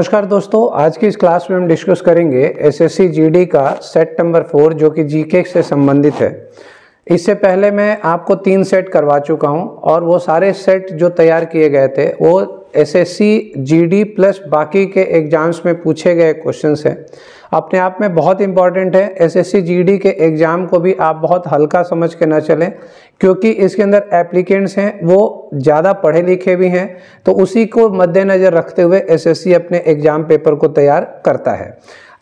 नमस्कार दोस्तों, आज की इस क्लास में हम डिस्कस करेंगे एसएससी जीडी का सेट नंबर 4 जो कि जीके से संबंधित है। इससे पहले मैं आपको 3 सेट करवा चुका हूं और वो सारे सेट जो तैयार किए गए थे वो एसएससी जीडी प्लस बाकी के एग्जाम्स में पूछे गए क्वेश्चंस हैं। अपने आप में बहुत इंपॉर्टेंट है। एसएससी जीडी के एग्ज़ाम को भी आप बहुत हल्का समझ के न चलें, क्योंकि इसके अंदर एप्लीकेंट्स हैं वो ज़्यादा पढ़े लिखे भी हैं, तो उसी को मद्देनज़र रखते हुए एसएससी अपने एग्ज़ाम पेपर को तैयार करता है।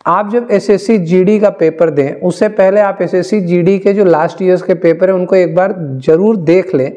आप जब एसएससी जीडी का पेपर दें उससे पहले आप एसएससी जीडी के जो लास्ट ईयर्स के पेपर हैं उनको एक बार ज़रूर देख लें,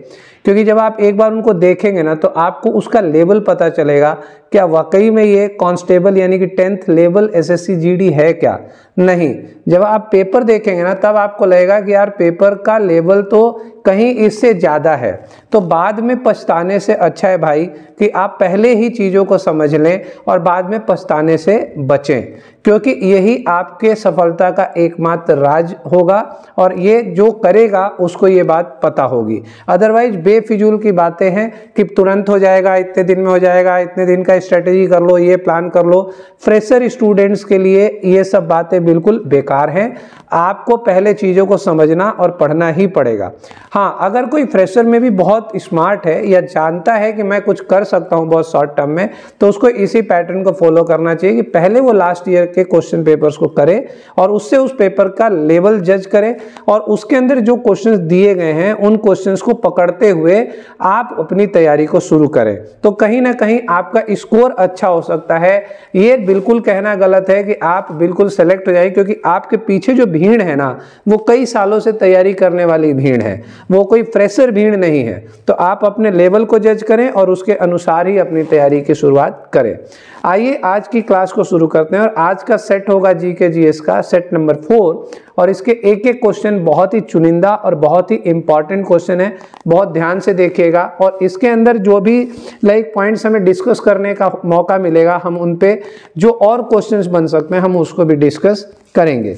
क्योंकि जब आप एक बार उनको देखेंगे ना तो आपको उसका लेवल पता चलेगा क्या वाकई में ये कांस्टेबल यानी कि 10th लेवल एसएससी जीडी है क्या नहीं। जब आप पेपर देखेंगे ना तब आपको लगेगा कि यार पेपर का लेवल तो कहीं इससे ज़्यादा है। तो बाद में पछताने से अच्छा है भाई कि आप पहले ही चीज़ों को समझ लें और बाद में पछताने से बचें, क्योंकि यही आपके सफलता का एकमात्र राज होगा और ये जो करेगा उसको ये बात पता होगी। अदरवाइज बेफिजूल की बातें हैं कि तुरंत हो जाएगा, इतने दिन में हो जाएगा, इतने दिन का स्ट्रेटेजी कर लो, ये प्लान कर लो। फ्रेशर स्टूडेंट्स के लिए ये सब बातें बिल्कुल बेकार हैं। आपको पहले चीज़ों को समझना और पढ़ना ही पड़ेगा। हाँ, अगर कोई फ्रेशर में भी बहुत स्मार्ट है या जानता है कि मैं कुछ कर सकता हूँ बहुत शॉर्ट टर्म में, तो उसको इसी पैटर्न को फॉलो करना चाहिए कि पहले वो लास्ट ईयर के क्वेश्चन पेपर्स को करे और उससे उस पेपर का लेवल जज करे और उसके अंदर जो क्वेश्चंस दिए गए हैं उन क्वेश्चंस को पकड़ते हुए आप अपनी तैयारी को शुरू करें, तो कहीं ना कहीं आपका स्कोर अच्छा हो सकता है। ये बिल्कुल कहना गलत है कि आप बिल्कुल सेलेक्ट हो जाए, क्योंकि आपके पीछे जो भीड़ है ना वो कई सालों से तैयारी करने वाली भीड़ है, वो कोई फ्रेशर भीड़ नहीं है। तो आप अपने लेवल को जज करें और उसके अनुसार ही अपनी तैयारी की शुरुआत करें। आइए आज की क्लास को शुरू करते हैं और आज का सेट होगा जीके जीएस का सेट नंबर 4 और इसके एक एक क्वेश्चन बहुत ही चुनिंदा और बहुत ही इंपॉर्टेंट क्वेश्चन है। बहुत ध्यान से देखिएगा और इसके अंदर जो भी पॉइंट्स हमें डिस्कस करने का मौका मिलेगा हम उन पे जो और क्वेश्चंस बन सकते हैं हम उसको भी डिस्कस करेंगे।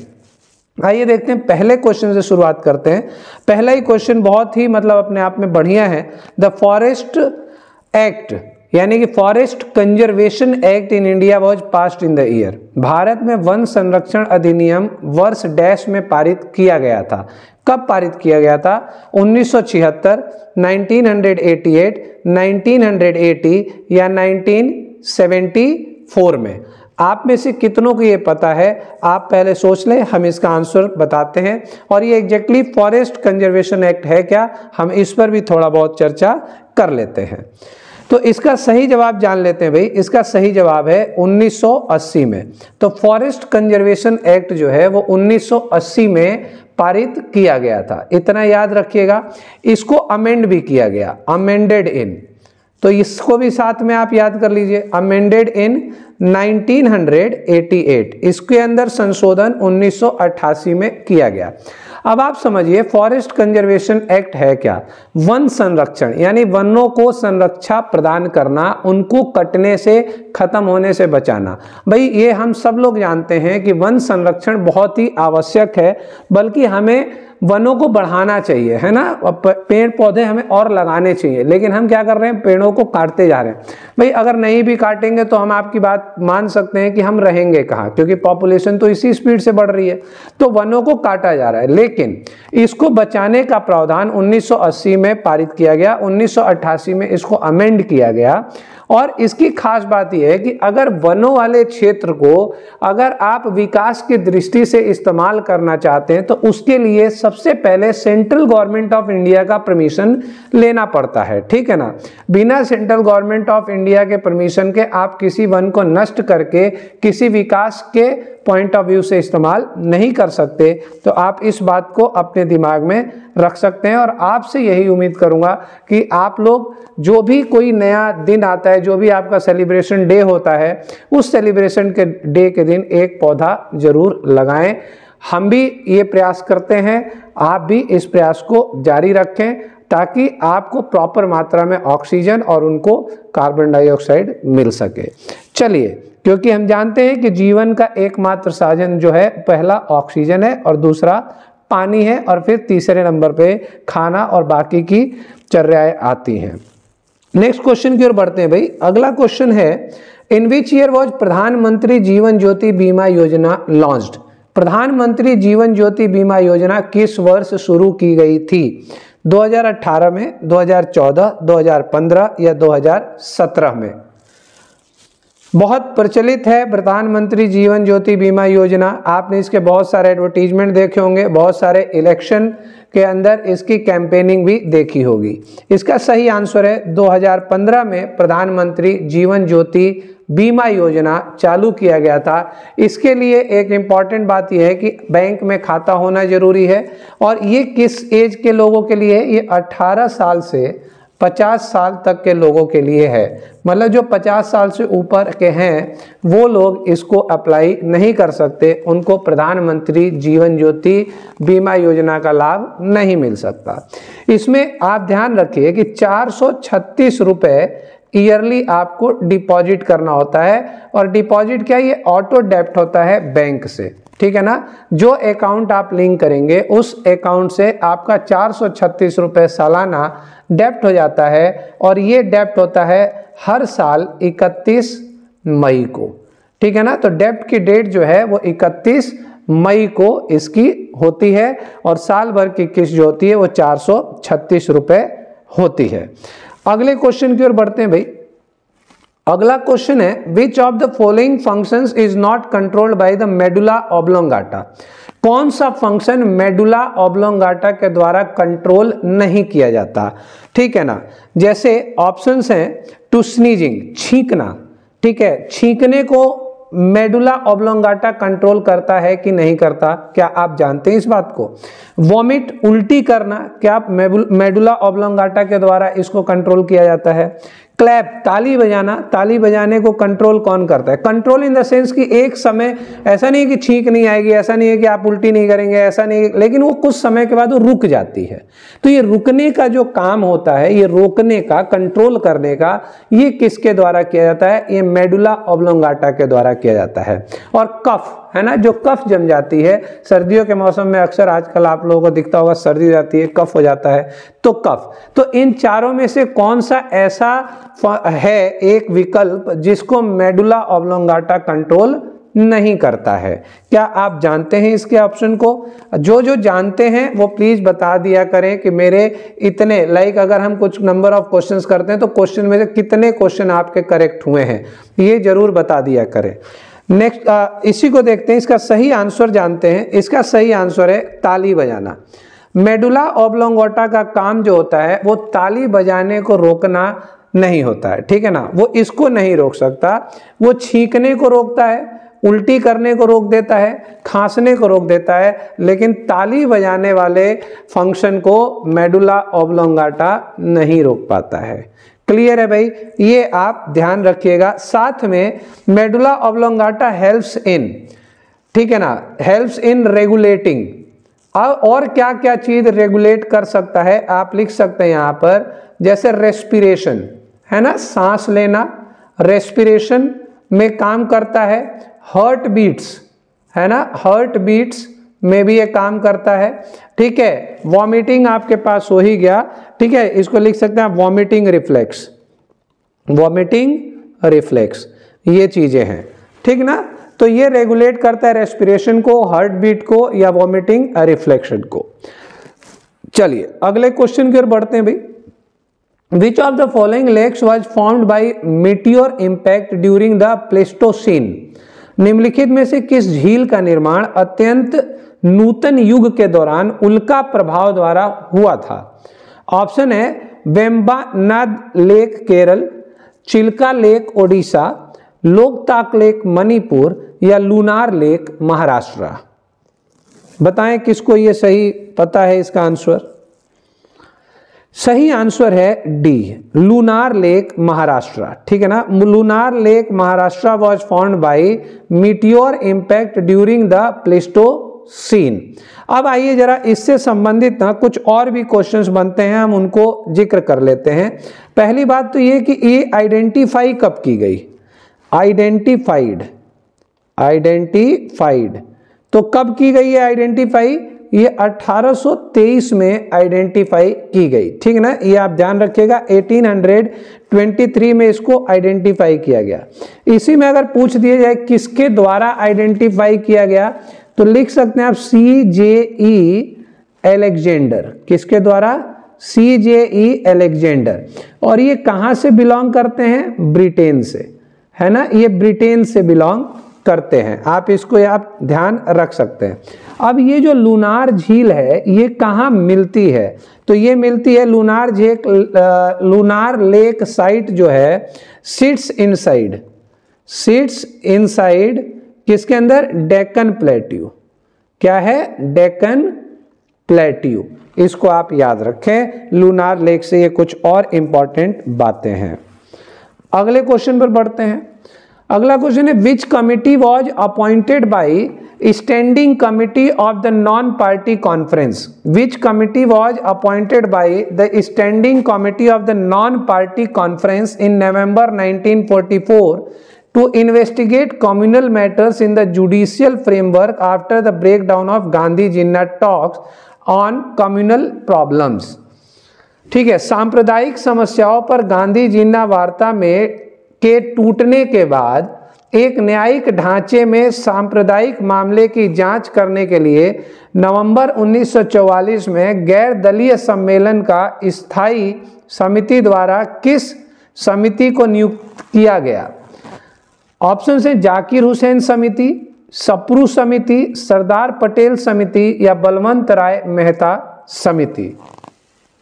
आइए देखते हैं, पहले क्वेश्चन से शुरुआत करते हैं। पहला ही क्वेश्चन बहुत ही अपने आप में बढ़िया है। द फॉरेस्ट एक्ट यानी कि forest conservation act in India was passed in the year. Bharat में वन संरक्षण अधिनियम वर्ष डैश में पारित किया गया था। कब पारित किया गया था? 1976, 1988, 1980 या 1974 में। आप में से कितनों को ये पता है? आप पहले सोच लें, हम इसका आंसर बताते हैं। और ये एग्जैक्टली फॉरेस्ट कंजर्वेशन एक्ट है क्या, हम इस पर भी थोड़ा बहुत चर्चा कर लेते हैं। तो इसका सही जवाब जान लेते हैं भाई। इसका सही जवाब है 1980 में। तो फॉरेस्ट कंजर्वेशन एक्ट जो है वो 1980 में पारित किया गया था, इतना याद रखिएगा। इसको अमेंड भी किया गया, अमेंडेड इन, तो इसको भी साथ में आप याद कर लीजिए, अमेंडेड इन 1988। इसके अंदर संशोधन 1988 में किया गया। अब आप समझिए फॉरेस्ट कंजर्वेशन एक्ट है क्या? वन संरक्षण यानी वनों को संरक्षा प्रदान करना, उनको कटने से, खत्म होने से बचाना। भाई ये हम सब लोग जानते हैं कि वन संरक्षण बहुत ही आवश्यक है, बल्कि हमें वनों को बढ़ाना चाहिए, है ना। पेड़ पौधे हमें और लगाने चाहिए, लेकिन हम क्या कर रहे हैं? पेड़ों को काटते जा रहे हैं। भाई अगर नहीं भी काटेंगे तो हम आपकी बात मान सकते हैं कि हम रहेंगे कहाँ, क्योंकि पॉपुलेशन तो इसी स्पीड से बढ़ रही है। तो वनों को काटा जा रहा है, लेकिन इसको बचाने का प्रावधान 1980 में पारित किया गया, 1988 में इसको अमेंड किया गया। और इसकी खास बात यह है कि अगर वनों वाले क्षेत्र को अगर आप विकास की दृष्टि से इस्तेमाल करना चाहते हैं तो उसके लिए सबसे पहले सेंट्रल गवर्नमेंट ऑफ इंडिया का परमिशन लेना पड़ता है, ठीक है ना। बिना सेंट्रल गवर्नमेंट ऑफ इंडिया के परमिशन के आप किसी वन को नष्ट करके किसी विकास के पॉइंट ऑफ व्यू से इस्तेमाल नहीं कर सकते। तो आप इस बात को अपने दिमाग में रख सकते हैं और आपसे यही उम्मीद करूंगा कि आप लोग जो भी कोई नया दिन आता है, जो भी आपका सेलिब्रेशन डे होता है, उस सेलिब्रेशन के डे के दिन एक पौधा जरूर लगाएं। हम भी ये प्रयास करते हैं, आप भी इस प्रयास को जारी रखें ताकि आपको प्रॉपर मात्रा में ऑक्सीजन और उनको कार्बन डाइऑक्साइड मिल सके। चलिए, क्योंकि हम जानते हैं कि जीवन का एकमात्र साधन जो है, पहला ऑक्सीजन है और दूसरा पानी है और फिर तीसरे नंबर पे खाना और बाकी की चर्याएं आती हैं। नेक्स्ट क्वेश्चन की ओर बढ़ते हैं भाई। अगला क्वेश्चन है इन विच ईयर वॉज प्रधानमंत्री जीवन ज्योति बीमा योजना लॉन्च्ड? प्रधानमंत्री जीवन ज्योति बीमा योजना किस वर्ष शुरू की गई थी? 2018 में, 2014, 2015 या 2017 में? बहुत प्रचलित है प्रधानमंत्री जीवन ज्योति बीमा योजना। आपने इसके बहुत सारे एडवर्टीजमेंट देखे होंगे, बहुत सारे इलेक्शन के अंदर इसकी कैंपेनिंग भी देखी होगी। इसका सही आंसर है 2015 में प्रधानमंत्री जीवन ज्योति बीमा योजना चालू किया गया था। इसके लिए एक इम्पॉर्टेंट बात यह है कि बैंक में खाता होना जरूरी है, और ये किस एज के लोगों के लिए है? ये 18 साल से 50 साल तक के लोगों के लिए है। मतलब जो 50 साल से ऊपर के हैं वो लोग इसको अप्लाई नहीं कर सकते, उनको प्रधानमंत्री जीवन ज्योति बीमा योजना का लाभ नहीं मिल सकता। इसमें आप ध्यान रखिए कि 436 रुपये ईयरली आपको डिपॉजिट करना होता है, और डिपॉजिट क्या, ये ऑटो डेबिट होता है बैंक से, ठीक है ना। जो अकाउंट आप लिंक करेंगे उस अकाउंट से आपका 436 रुपये सालाना डेबिट हो जाता है, और ये डेबिट होता है हर साल 31 मई को, ठीक है ना। तो डेबिट की डेट जो है वो 31 मई को इसकी होती है, और साल भर की किस्त जो होती है वो 436 रुपये होती है। अगले क्वेश्चन की ओर बढ़ते हैं भाई। अगला क्वेश्चन है, which of the following functions is not controlled by the medulla oblongata? कौन सा फंक्शन मेडुला ऑब्लोंगाटा के द्वारा कंट्रोल नहीं किया जाता? ठीक है ना। जैसे ऑप्शंस हैं, टू स्नीजिंग, छींकना, ठीक है, छींकने को मेडुला ऑब्लोंगाटा कंट्रोल करता है कि नहीं करता? क्या आप जानते हैं इस बात को? वॉमिट, उल्टी करना, क्या मेडुला ऑब्लोंगाटा के द्वारा इसको कंट्रोल किया जाता है? क्लैप, ताली बजाना, ताली बजाने को कंट्रोल कौन करता है? कंट्रोल इन द सेंस कि एक समय, ऐसा नहीं है कि छींक नहीं आएगी, ऐसा नहीं है कि आप उल्टी नहीं करेंगे, ऐसा नहीं, लेकिन वो कुछ समय के बाद वो रुक जाती है। तो ये रुकने का जो काम होता है, ये रोकने का, कंट्रोल करने का, ये किसके द्वारा किया जाता है? ये मेडुला ऑब्लोंगाटा के द्वारा किया जाता है। और कफ है ना, जो कफ जम जाती है सर्दियों के मौसम में, अक्सर आजकल आप लोगों को दिखता होगा सर्दी हो जाती है, कफ हो जाता है, तो कफ। तो इन चारों में से कौन सा ऐसा है एक विकल्प जिसको मेडुला ऑब्लोंगाटा कंट्रोल नहीं करता है? क्या आप जानते हैं इसके ऑप्शन को? जो जानते हैं वो प्लीज बता दिया करें कि मेरे इतने, अगर हम कुछ नंबर ऑफ क्वेश्चंस करते हैं तो क्वेश्चन में से कितने क्वेश्चन आपके करेक्ट हुए हैं, ये जरूर बता दिया करें। नेक्स्ट इसी को देखते हैं, इसका सही आंसर जानते हैं। इसका सही आंसर है ताली बजाना। मेडुला ऑब्लोंगाटा का काम जो होता है वो ताली बजाने को रोकना नहीं होता है, ठीक है ना। वो इसको नहीं रोक सकता, वो छींकने को रोकता है, उल्टी करने को रोक देता है, खांसने को रोक देता है, लेकिन ताली बजाने वाले फंक्शन को मेडुला ऑब्लोंगाटा नहीं रोक पाता है। क्लियर है भाई, ये आप ध्यान रखिएगा। साथ में मेडुला ऑब्लोंगाटा हेल्प्स इन, ठीक है ना, हेल्प्स इन रेगुलेटिंग। और क्या क्या चीज रेगुलेट कर सकता है आप लिख सकते हैं यहाँ पर, जैसे रेस्पिरेशन है ना, सांस लेना रेस्पिरेशन में काम करता है। हार्ट बीट्स है ना, हार्ट बीट्स में भी ये काम करता है, ठीक है। वॉमिटिंग आपके पास हो ही गया, ठीक है, इसको लिख सकते हैं आप वॉमिटिंग रिफ्लेक्स, वॉमिटिंग रिफ्लेक्स, ये चीजें हैं, ठीक ना। तो ये रेगुलेट करता है रेस्पिरेशन को, हार्ट बीट को या वॉमिटिंग रिफ्लेक्शन को। चलिए अगले क्वेश्चन की ओर बढ़ते हैं भाई। Which of the following lakes was formed by meteor impact during the Pleistocene? निम्नलिखित में से किस झील का निर्माण अत्यंत नूतन युग के दौरान उल्का प्रभाव द्वारा हुआ था? ऑप्शन है Vembanad lake Kerala, Chilka lake Odisha, Loktak lake Manipur या लूनार लेक महाराष्ट्र। बताएं किसको ये सही पता है इसका आंसर? सही आंसर है डी, लूनार लेक महाराष्ट्र, ठीक है ना। Lunar lake Maharashtra was formed by meteor impact during the Pleistocene. अब आइए जरा इससे संबंधित ना कुछ और भी क्वेश्चंस बनते हैं, हम उनको जिक्र कर लेते हैं। पहली बात तो ये कि ये आइडेंटिफाई कब की गई? आइडेंटिफाइड, तो कब की गई है आइडेंटिफाई? ये 1823 में आइडेंटिफाई की गई, ठीक है ना, ये आप ध्यान रखिएगा। 1823 में इसको आइडेंटिफाई किया गया। इसी में अगर पूछ दिया जाए किसके द्वारा आइडेंटिफाई किया गया, तो लिख सकते हैं आप CJE एलेक्जेंडर। किसके द्वारा? CJE Alexander. और ये कहां से बिलोंग करते हैं? ब्रिटेन से, है ना, ये ब्रिटेन से बिलोंग करते हैं। आप इसको आप ध्यान रख सकते हैं। अब ये जो लूनार झील है ये कहाँ मिलती है? तो ये मिलती है लूनार झील, लूनार लेक साइट जो है सिट्स इनसाइड किसके अंदर? डेक्कन प्लेट्यू। क्या है? डेक्कन प्लेट्यू। इसको आप याद रखें। लूनार लेक से ये कुछ और इंपॉर्टेंट बातें हैं। अगले क्वेश्चन पर बढ़ते हैं। अगला क्वेश्चन है विच committee was appointed by standing committee of the non party conference. Which committee was appointed by the standing committee of the non party conference in November 1944 to investigate communal matters in the judicial framework after the breakdown of Gandhi-Jinnah talks on communal problems। ठीक है, सांप्रदायिक समस्याओं पर गांधी जिन्ना वार्ता में के टूटने के बाद एक न्यायिक ढांचे में सांप्रदायिक मामले की जांच करने के लिए नवंबर 1944 में गैर दलीय सम्मेलन का स्थायी समिति द्वारा किस समिति को नियुक्त किया गया? ऑप्शन है जाकिर हुसैन समिति, सप्रू समिति, सरदार पटेल समिति या बलवंत राय मेहता समिति।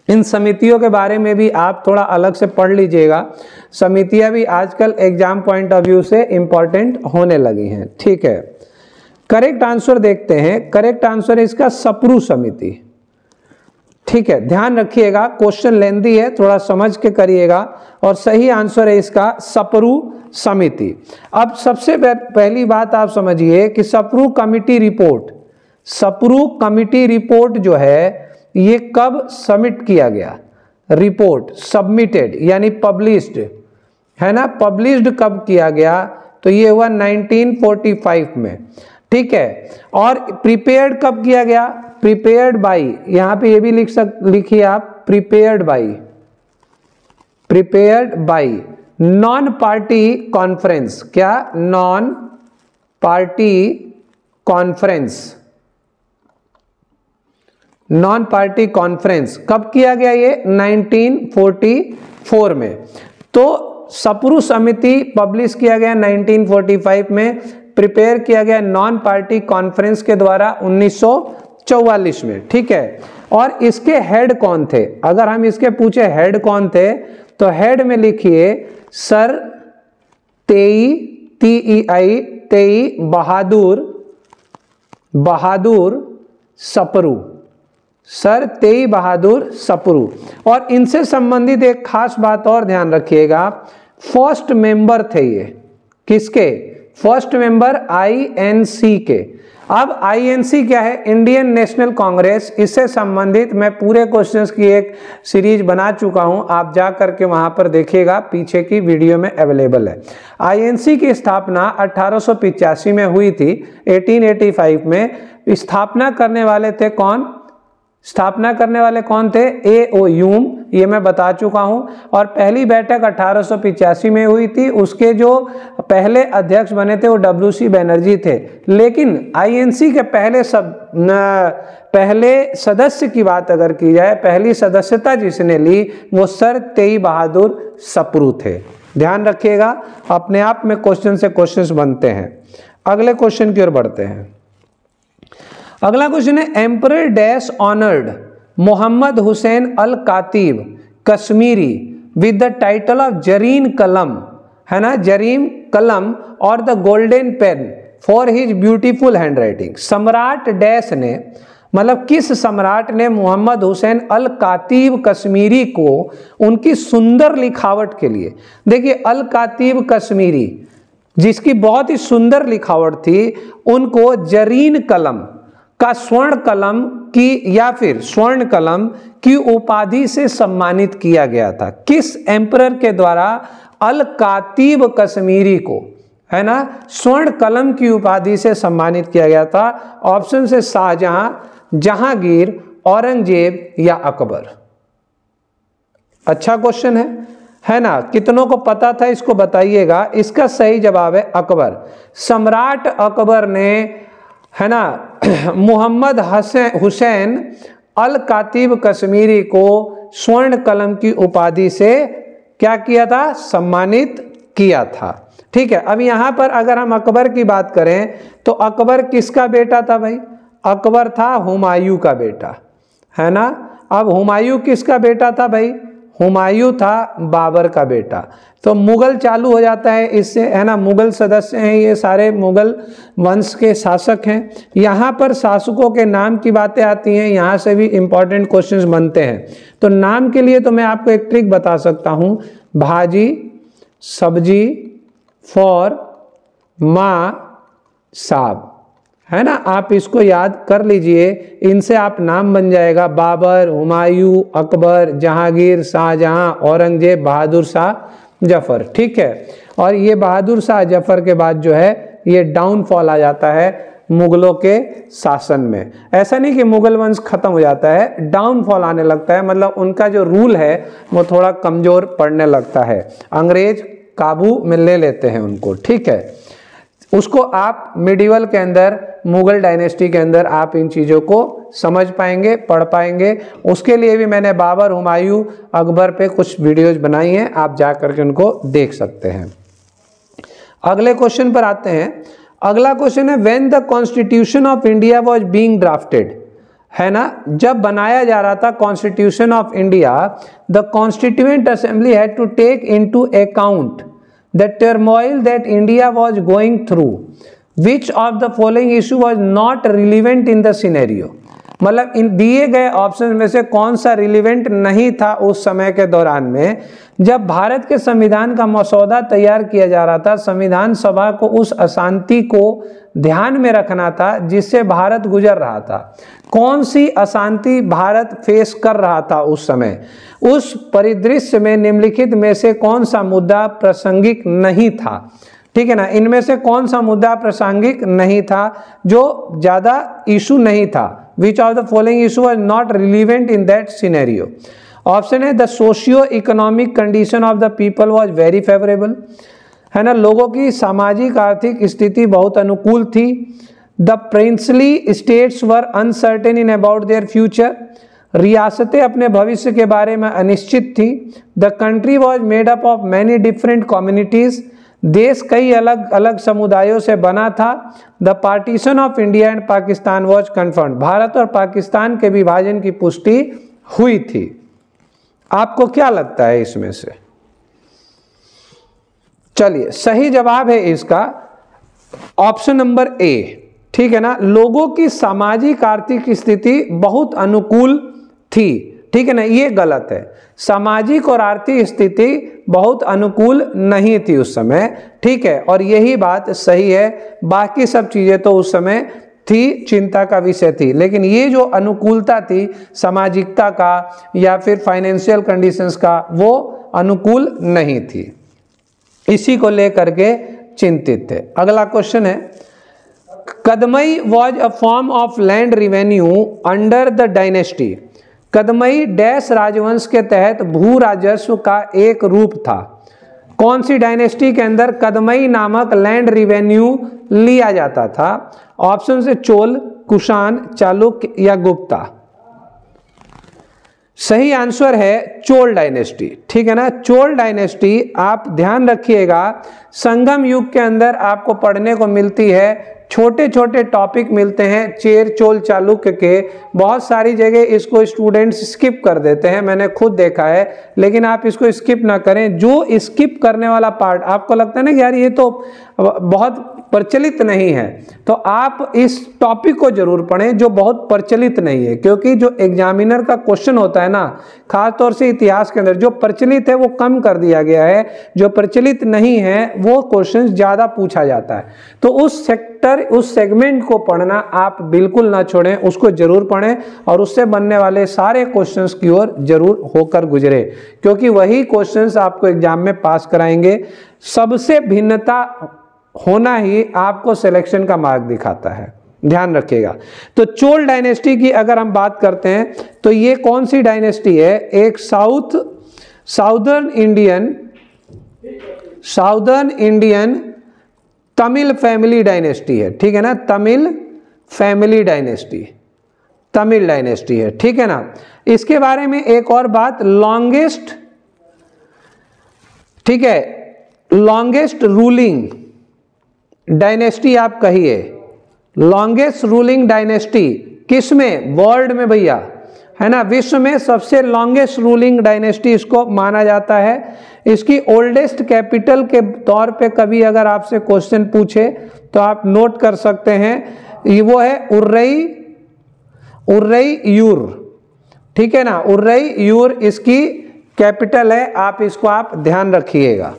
इन समितियों के बारे में भी आप थोड़ा अलग से पढ़ लीजिएगा। समितियां भी आजकल एग्जाम पॉइंट ऑफ व्यू से इंपॉर्टेंट होने लगी हैं, ठीक है। करेक्ट आंसर देखते हैं। करेक्ट आंसर है इसका सप्रू समिति, ठीक है, ध्यान रखिएगा। क्वेश्चन लेंथी है, थोड़ा समझ के करिएगा। और सही आंसर है इसका सप्रू समिति। अब सबसे पहली बात आप समझिए कि सप्रू कमिटी रिपोर्ट जो है ये कब सबमिट किया गया? रिपोर्ट सबमिटेड यानी पब्लिश्ड, है ना, पब्लिश्ड कब किया गया? तो ये हुआ 1945 में, ठीक है। और प्रिपेयर्ड कब किया गया? प्रिपेयर्ड बाई, यहां पे ये भी लिखिए आप, prepared by non party conference. क्या? नॉन पार्टी कॉन्फ्रेंस कब किया गया? ये 1944 में। तो सप्रू समिति पब्लिश किया गया 1945 में, प्रिपेयर किया गया नॉन पार्टी कॉन्फ्रेंस के द्वारा 1944 में, ठीक है। और इसके हेड कौन थे? अगर हम इसके पूछे हेड कौन थे, तो हेड में लिखिए सर तेई बहादुर सप्रू, सर तेई बहादुर सप्रू। और इनसे संबंधित एक खास बात और ध्यान रखिएगा, फर्स्ट मेंबर थे ये। किसके? फर्स्ट मेंबर INC के। अब INC क्या है? Indian national Congress. इससे संबंधित मैं पूरे क्वेश्चंस की एक सीरीज बना चुका हूं, आप जा करके वहां पर देखिएगा, पीछे की वीडियो में अवेलेबल है। INC की स्थापना 1885 में हुई थी। 1885 में स्थापना करने वाले थे कौन? स्थापना करने वाले कौन थे? A.O. ह्यूम, ये मैं बता चुका हूं। और पहली बैठक 1885 में हुई थी। उसके जो पहले अध्यक्ष बने थे वो W.C. बनर्जी थे। लेकिन INC के पहले सदस्य की बात अगर की जाए, पहली सदस्यता जिसने ली वो सर तेई बहादुर सप्रू थे। ध्यान रखिएगा, अपने आप में क्वेश्चन से क्वेश्चंस बनते हैं। अगले क्वेश्चन की ओर बढ़ते हैं। अगला क्वेश्चन है emperor dash honoured Mohammad Hussain al Katib Kashmiri with the title of Zarin Qalam, है ना, Zarin Qalam or the golden pen for his beautiful handwriting. सम्राट डैश ने, मतलब किस सम्राट ने मोहम्मद हुसैन अल कातिब कश्मीरी को उनकी सुंदर लिखावट के लिए, देखिए अल कातिब कश्मीरी जिसकी बहुत ही सुंदर लिखावट थी, उनको जरीन कलम का स्वर्ण कलम की या फिर स्वर्ण कलम की उपाधि से सम्मानित किया गया था। किस एम्परर के द्वारा अल कातिब कश्मीरी को, है ना, स्वर्ण कलम की उपाधि से सम्मानित किया गया था? ऑप्शन से शाहजहां, जहांगीर, औरंगजेब या अकबर? अच्छा क्वेश्चन है ना? कितनों को पता था इसको बताइएगा। इसका सही जवाब है अकबर। सम्राट अकबर ने, है ना, मोहम्मद हुसैन अल कातिब कश्मीरी को स्वर्ण कलम की उपाधि से क्या किया था? सम्मानित किया था। ठीक है, अब यहां पर अगर हम अकबर की बात करें तो अकबर किसका बेटा था भाई? अकबर था हुमायूं का बेटा, है ना। अब हुमायूं किसका बेटा था भाई? हुमायूं था बाबर का बेटा। तो मुगल चालू हो जाता है इससे, है ना। मुगल सदस्य हैं, ये सारे मुगल वंश के शासक हैं। यहाँ पर शासकों के नाम की बातें आती हैं, यहाँ से भी इंपॉर्टेंट क्वेश्चंस बनते हैं। तो नाम के लिए तो मैं आपको एक ट्रिक बता सकता हूँ, भाजी, सब्जी, फॉर, माँ, साहब, है ना। आप इसको याद कर लीजिए, इनसे आप नाम बन जाएगा बाबर, हुमायूं, अकबर, जहांगीर, शाहजहां, औरंगजेब, बहादुर शाह जफर। ठीक है, और ये बहादुर शाह जफर के बाद जो है ये डाउनफॉल आ जाता है मुगलों के शासन में। ऐसा नहीं कि मुगल वंश खत्म हो जाता है, डाउनफॉल आने लगता है, मतलब उनका जो रूल है वो थोड़ा कमजोर पड़ने लगता है, अंग्रेज काबू में ले लेते हैं उनको। ठीक है, उसको आप मिडिवल के अंदर, मुगल डायनेस्टी के अंदर आप इन चीज़ों को समझ पाएंगे, पढ़ पाएंगे। उसके लिए भी मैंने बाबर, हुमायूं, अकबर पे कुछ वीडियोज बनाई हैं, आप जा करके उनको देख सकते हैं। अगले क्वेश्चन पर आते हैं। अगला क्वेश्चन है, when the constitution of India was being drafted, है ना, जब बनाया जा रहा था constitution of India, the constituent assembly had to take into account the turmoil that India was going through. Which of the following issue was not relevant in the scenario? मतलब इन दिए गए ऑप्शन में से कौन सा रिलेवेंट नहीं था उस समय के दौरान में, जब भारत के संविधान का मसौदा तैयार किया जा रहा था। संविधान सभा को उस अशांति को ध्यान में रखना था जिससे भारत गुजर रहा था। कौन सी अशांति भारत फेस कर रहा था उस समय? उस परिदृश्य में निम्नलिखित में से कौन सा मुद्दा प्रासंगिक नहीं था? ठीक है ना, इनमें से कौन सा मुद्दा प्रासंगिक नहीं था, जो ज्यादा इशू नहीं था? Which of the following issue was not relevant in that scenario? Option है, the socio economic condition of the people was very favourable, है ना, लोगों की सामाजिक आर्थिक स्थिति बहुत अनुकूल थी। The princely states were uncertain in about their future, रियासतें अपने भविष्य के बारे में अनिश्चित थी। The country was made up of many different communities, देश कई अलग अलग समुदायों से बना था। The partition of India and Pakistan was confirmed, Bharat और पाकिस्तान के विभाजन की पुष्टि हुई थी। आपको क्या लगता है इसमें से? चलिए, सही जवाब है इसका ऑप्शन नंबर ए। ठीक है ना, लोगों की सामाजिक आर्थिक स्थिति बहुत अनुकूल थी। ठीक है ना, ये गलत है, सामाजिक और आर्थिक स्थिति बहुत अनुकूल नहीं थी उस समय। ठीक है, और यही बात सही है, बाकी सब चीजें तो उस समय थी, चिंता का विषय थी, लेकिन ये जो अनुकूलता थी सामाजिकता का या फिर फाइनेंशियल कंडीशंस का, वो अनुकूल नहीं थी, इसी को लेकर के चिंतित थे। अगला क्वेश्चन है, Kadamai was a form of land revenue under the dynasty. Kadamai dash राजवंश के तहत भू राजस्व का एक रूप था। कौन सी डायनेस्टी के अंदर कदमई नामक लैंड रिवेन्यू लिया जाता था? ऑप्शन से चोल, कुषाण, चालुक्य या गुप्ता। सही आंसर है चोल डायनेस्टी। ठीक है ना, चोल डायनेस्टी, आप ध्यान रखिएगा, संगम युग के अंदर आपको पढ़ने को मिलती है, छोटे छोटे टॉपिक मिलते हैं चेर, चोल, चालुक्य के। बहुत सारी जगह इसको स्टूडेंट्स स्किप कर देते हैं, मैंने खुद देखा है, लेकिन आप इसको स्किप ना करें। जो स्किप करने वाला पार्ट आपको लगता है ना कि यार ये तो बहुत प्रचलित नहीं है, तो आप इस टॉपिक को जरूर पढ़ें जो बहुत प्रचलित नहीं है, क्योंकि जो एग्जामिनर का क्वेश्चन होता है ना, खासतौर से इतिहास के अंदर, जो प्रचलित है वो कम कर दिया गया है, जो प्रचलित नहीं है वो क्वेश्चन ज्यादा पूछा जाता है। तो उस सेक्टर, उस सेगमेंट को पढ़ना आप बिल्कुल ना छोड़ें, उसको जरूर पढ़ें और उससे बनने वाले सारे क्वेश्चंस की ओर जरूर होकर गुजरे, क्योंकि वही क्वेश्चंस आपको एग्जाम में पास कराएंगे। सबसे भिन्नता होना ही आपको सिलेक्शन का मार्ग दिखाता है। ध्यान रखिएगा। तो चोल डायनेस्टी की अगर हम बात करते हैं तो ये कौन सी डायनेस्टी है, एक southern Indian Tamil family dynasty है, ठीक है ना, Tamil family dynasty, Tamil dynasty है, ठीक है ना। इसके बारे में एक और बात, लॉन्गेस्ट, ठीक है, लॉन्गेस्ट रूलिंग डायनेस्टी आप कहिए, लॉन्गेस्ट रूलिंग डायनेस्टी किस में, वर्ल्ड में भैया, है ना, विश्व में सबसे लॉन्गेस्ट रूलिंग डायनेस्टी इसको माना जाता है। इसकी ओल्डेस्ट कैपिटल के तौर पे कभी अगर आपसे क्वेश्चन पूछे तो आप नोट कर सकते हैं, ये वो है उर्रैयूर, ठीक है ना, उर्रैयूर इसकी कैपिटल है, आप इसको आप ध्यान रखिएगा।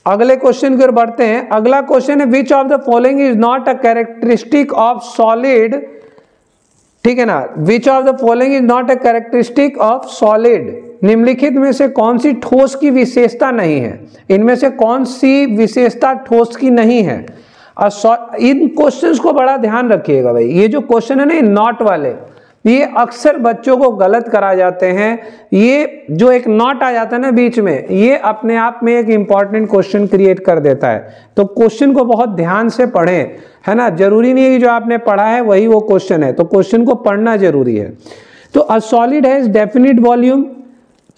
अगले क्वेश्चन की ओर बढ़ते हैं। अगला क्वेश्चन है, which of the following is not a characteristic of solid, ठीक है ना, विच of the following is not a characteristic of solid, निम्नलिखित में से कौन सी ठोस की विशेषता नहीं है, इनमें से कौन सी विशेषता ठोस की नहीं है। इन क्वेश्चंस को बड़ा ध्यान रखिएगा भाई, ये जो क्वेश्चन है ना नॉट वाले, ये अक्सर बच्चों को गलत करा जाते हैं। ये जो एक नॉट आ जाता है ना बीच में, ये अपने आप में एक इंपॉर्टेंट क्वेश्चन क्रिएट कर देता है। तो क्वेश्चन को बहुत ध्यान से पढ़ें, है ना, जरूरी नहीं है कि जो आपने पढ़ा है वही वो क्वेश्चन है, तो क्वेश्चन को पढ़ना जरूरी है। तो a solid has definite volume,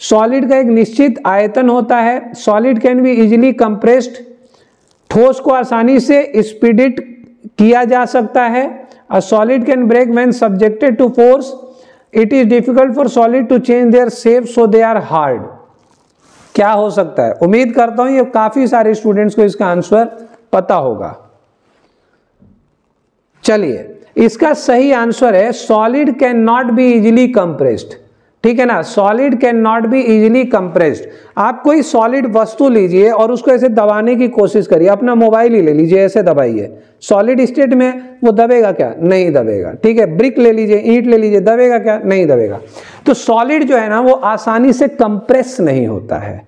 solid का एक निश्चित आयतन होता है। Solid can be easily compressed, ठोस को आसानी से स्पीडिट किया जा सकता है। A solid can break when subjected to force. It is difficult for solid to change their shape, so they are hard. क्या हो सकता है, उम्मीद करता हूं ये काफी सारे स्टूडेंट्स को इसका आंसर पता होगा। चलिए, इसका सही आंसर है solid can not be easily compressed, ठीक है ना, solid can not be easily compressed. आप कोई सॉलिड वस्तु लीजिए और उसको ऐसे दबाने की कोशिश करिए, अपना मोबाइल ही ले लीजिए, ऐसे दबाइए, सॉलिड स्टेट में वो दबेगा क्या, नहीं दबेगा, ठीक है। ब्रिक ले लीजिए, ईंट ले लीजिए, दबेगा क्या, नहीं दबेगा। तो सॉलिड जो है ना वो आसानी से कंप्रेस नहीं होता है,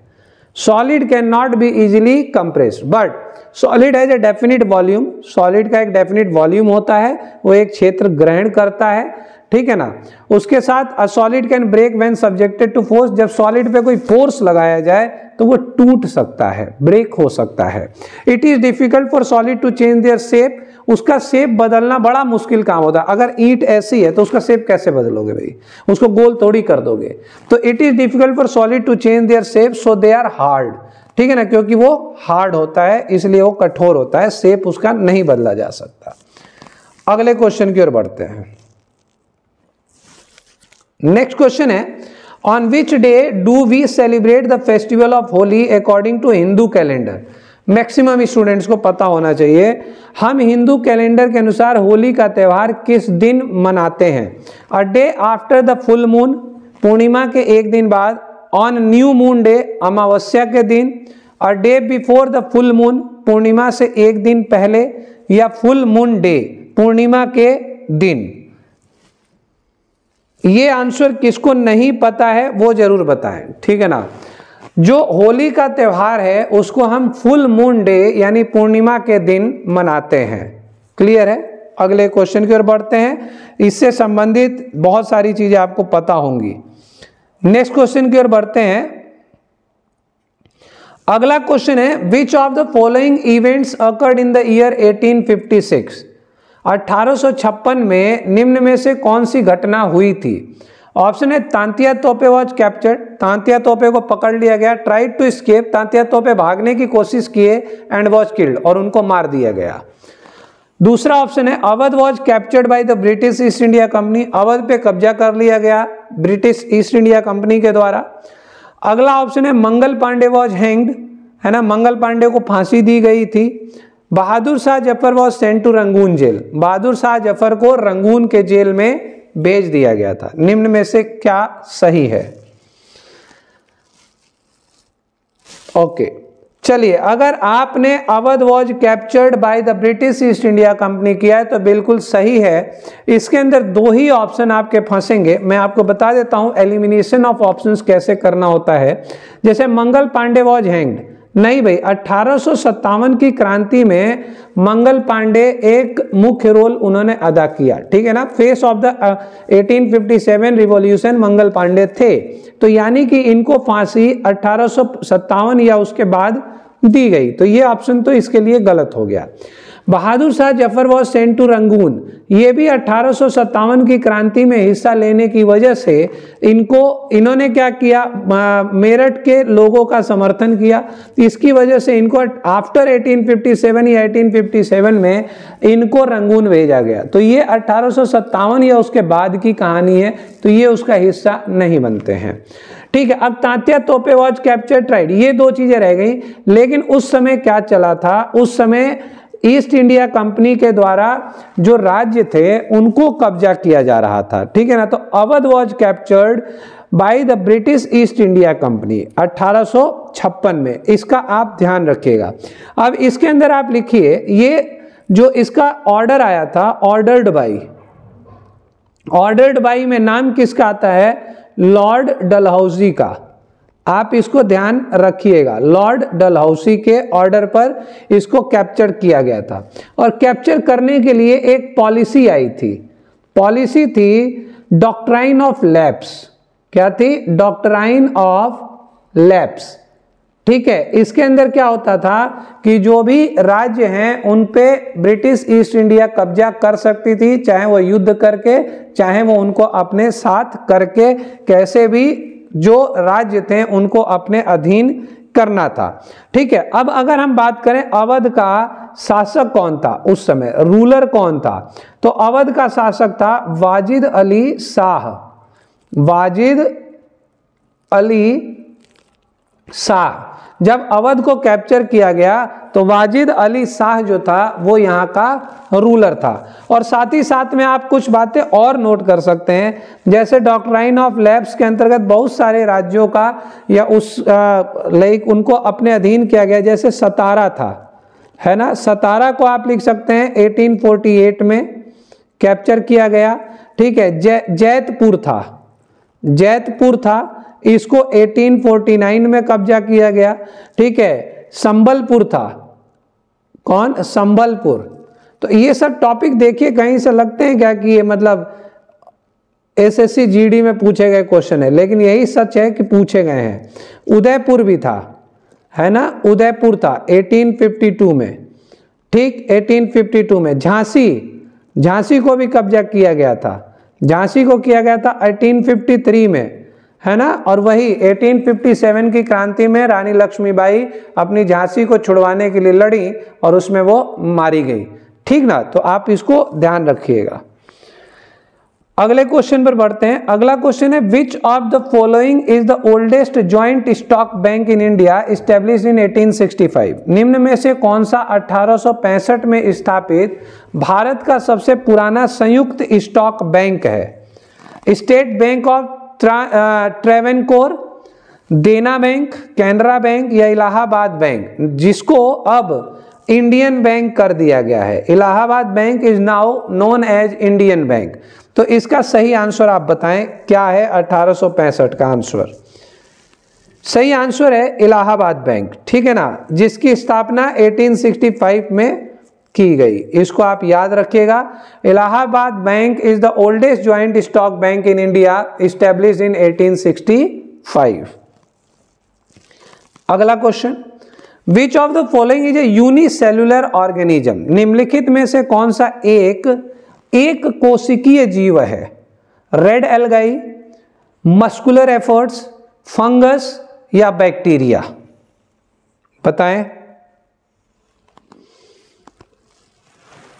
solid can not be easily compressed, but solid has a definite volume, solid का एक डेफिनिट वॉल्यूम होता है, वो एक क्षेत्र ग्रहण करता है, ठीक है ना। उसके साथ a solid can break when subjected to force, जब सॉलिड पे कोई फोर्स लगाया जाए तो वो टूट सकता है, ब्रेक हो सकता है। It is difficult for solid to change their shape, उसका शेप बदलना बड़ा मुश्किल काम होता है। अगर ईंट ऐसी है तो उसका शेप कैसे बदलोगे भाई, उसको गोल थोड़ी कर दोगे। तो it is difficult for solid to change their shape, so they are hard, ठीक है ना, क्योंकि वो हार्ड होता है इसलिए वो कठोर होता है, शेप उसका नहीं बदला जा सकता। अगले क्वेश्चन की ओर बढ़ते हैं। नेक्स्ट क्वेश्चन है, on which day do we celebrate the festival of Holi according to Hindu calendar. Maximum students को पता होना चाहिए, हम हिंदू कैलेंडर के अनुसार होली का त्यौहार किस दिन मनाते हैं। A day after the full moon, पूर्णिमा के एक दिन बाद। ऑन न्यू मून डे, अमावस्या के दिन। A day before the full moon, पूर्णिमा से एक दिन पहले। या फुल मून डे, पूर्णिमा के दिन। ये आंसर किसको नहीं पता है वो जरूर बताएं, ठीक है ना। जो होली का त्यौहार है उसको हम फुल मून डे यानी पूर्णिमा के दिन मनाते हैं। क्लियर है। अगले क्वेश्चन की ओर बढ़ते हैं, इससे संबंधित बहुत सारी चीजें आपको पता होंगी। नेक्स्ट क्वेश्चन की ओर बढ़ते हैं। अगला क्वेश्चन है, which of the following events occurred in the year 1856। 1856 में निम्न में से कौन सी घटना हुई थी। ऑप्शन है, तांतिया तोपे वॉज कैप्चर्ड, तांतिया तोपे को पकड़ लिया गया। ट्राइड टू एस्केप, तांतिया तोपे भागने की कोशिश किए। एंड वॉज किल्ड, और उनको मार दिया गया। दूसरा ऑप्शन है, Awadh was captured by the British east India company, Awadh पे कब्जा कर लिया गया ब्रिटिश ईस्ट इंडिया कंपनी के द्वारा। अगला ऑप्शन है, मंगल पांडे वॉज हैंग्ड, है ना, मंगल पांडे को फांसी दी गई थी। Bahadur Shah Zafar was sent to Rangoon jail, Bahadur Shah Zafar को रंगून के जेल में भेज दिया गया था। निम्न में से क्या सही है। ओके, चलिए, अगर आपने Awadh was captured by the British east India company किया है तो बिल्कुल सही है। इसके अंदर दो ही ऑप्शन आपके फंसेंगे। मैं आपको बता देता हूं एलिमिनेशन ऑफ ऑप्शंस कैसे करना होता है। जैसे मंगल पांडे वॉज हैंग्ड, नहीं भाई, 1857 की क्रांति में मंगल पांडे एक मुख्य रोल उन्होंने अदा किया, ठीक है ना। Face of the 1857 revolution Mangal Pandey थे। तो यानी कि इनको फांसी 1857 या उसके बाद दी गई, तो ये ऑप्शन तो इसके लिए गलत हो गया। Bahadur Shah Zafar was sent to Rangoon, ये भी 1857 की क्रांति में हिस्सा लेने की वजह से इन्होंने क्या किया, मेरठ के लोगों का समर्थन किया। इसकी वजह से इनको आफ्टर 1857 या 1857 में इनको रंगून भेजा गया। तो ये 1857 या उसके बाद की कहानी है, तो ये उसका हिस्सा नहीं बनते हैं, ठीक है। अब तात्या तोपे वॉज कैप्चर ट्राइड, ये दो चीजें रह गई। लेकिन उस समय क्या चला था, उस समय ईस्ट इंडिया कंपनी के द्वारा जो राज्य थे उनको कब्जा किया जा रहा था, ठीक है ना। तो Awadh was captured by the British east India company 1856 में, इसका आप ध्यान रखिएगा। अब इसके अंदर आप लिखिए, ये जो इसका ऑर्डर आया था, ऑर्डर्ड बाई में नाम किसका आता है, लॉर्ड डलहौसी का। आप इसको ध्यान रखिएगा, लॉर्ड डलहौसी के ऑर्डर पर इसको कैप्चर किया गया था। और कैप्चर करने के लिए एक पॉलिसी आई थी, पॉलिसी थी डॉक्ट्राइन ऑफ लैप्स। क्या थी, डॉक्ट्राइन ऑफ लैप्स, ठीक है। इसके अंदर क्या होता था कि जो भी राज्य हैं उन पे ब्रिटिश ईस्ट इंडिया कब्जा कर सकती थी, चाहे वो युद्ध करके, चाहे वो उनको अपने साथ करके, कैसे भी जो राज्य थे उनको अपने अधीन करना था, ठीक है। अब अगर हम बात करें अवध का शासक कौन था उस समय, रूलर कौन था, तो अवध का शासक था वाजिद अली शाह। वाजिद अली शाह। जब अवध को कैप्चर किया गया तो वाजिद अली शाह जो था वो यहाँ का रूलर था। और साथ ही साथ में आप कुछ बातें और नोट कर सकते हैं, जैसे डॉक्ट्राइन ऑफ लैप्स के अंतर्गत बहुत सारे राज्यों का या उस लाइक उनको अपने अधीन किया गया, जैसे सतारा था, है ना। सतारा को आप लिख सकते हैं 1848 में कैप्चर किया गया, ठीक है। जैतपुर था, इसको 1849 में कब्जा किया गया, ठीक है। संबलपुर था, कौन, संबलपुर। तो ये सब टॉपिक देखिए, कहीं से लगते हैं क्या कि ये मतलब एसएससी जीडी में पूछे गए क्वेश्चन है, लेकिन यही सच है कि पूछे गए हैं। उदयपुर भी था, है ना, उदयपुर था 1852 में, ठीक, 1852 में। झांसी को भी कब्जा किया गया था, झांसी को किया गया था 1853 में, है ना। और वही 1857 की क्रांति में रानी लक्ष्मीबाई अपनी झांसी को छुड़वाने के लिए लड़ी और उसमें वो मारी गई, ठीक ना। तो आप इसको ध्यान रखिएगा। अगले क्वेश्चन पर बढ़ते हैं। अगला क्वेश्चन है, which of the following is the oldest joint stock bank in India established in 1865। निम्न में से कौन सा 1865 में स्थापित भारत का सबसे पुराना संयुक्त स्टॉक बैंक है। स्टेट बैंक ऑफ ट्रेवेनकोर, देना बैंक, कैनरा बैंक या इलाहाबाद बैंक, जिसको अब इंडियन बैंक कर दिया गया है। Allahabad bank is now known as Indian bank. तो इसका सही आंसर आप बताएं क्या है 1865 का आंसर। सही आंसर है इलाहाबाद बैंक, ठीक है ना, जिसकी स्थापना 1865 में की गई। इसको आप याद रखिएगा। Allahabad bank is the oldest joint stock bank in India established in 1865। अगला question, which of the following is a unicellular organism. निम्नलिखित में से कौन सा एक कोशिकीय जीव है। Red algae, muscular efforts, fungus या बैक्टीरिया, बताएं।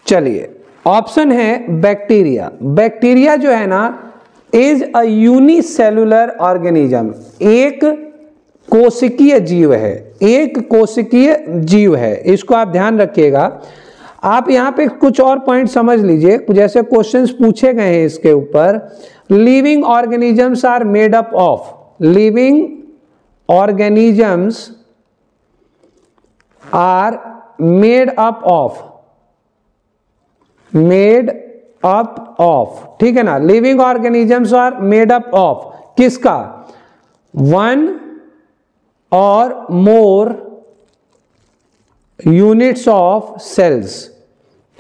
चलिए, ऑप्शन है बैक्टीरिया। बैक्टीरिया जो है ना इज अ यूनिसेल्युलर ऑर्गेनिज्म, एक कोशिकीय जीव है, एक कोशिकीय जीव है। इसको आप ध्यान रखिएगा। आप यहाँ पे कुछ और पॉइंट समझ लीजिए, जैसे क्वेश्चंस पूछे गए हैं इसके ऊपर। Living organisms are made up of, living organisms are made up of, made up of, ठीक है ना। Living organisms are made up of किसका, वन और मोर यूनिट्स ऑफ सेल्स,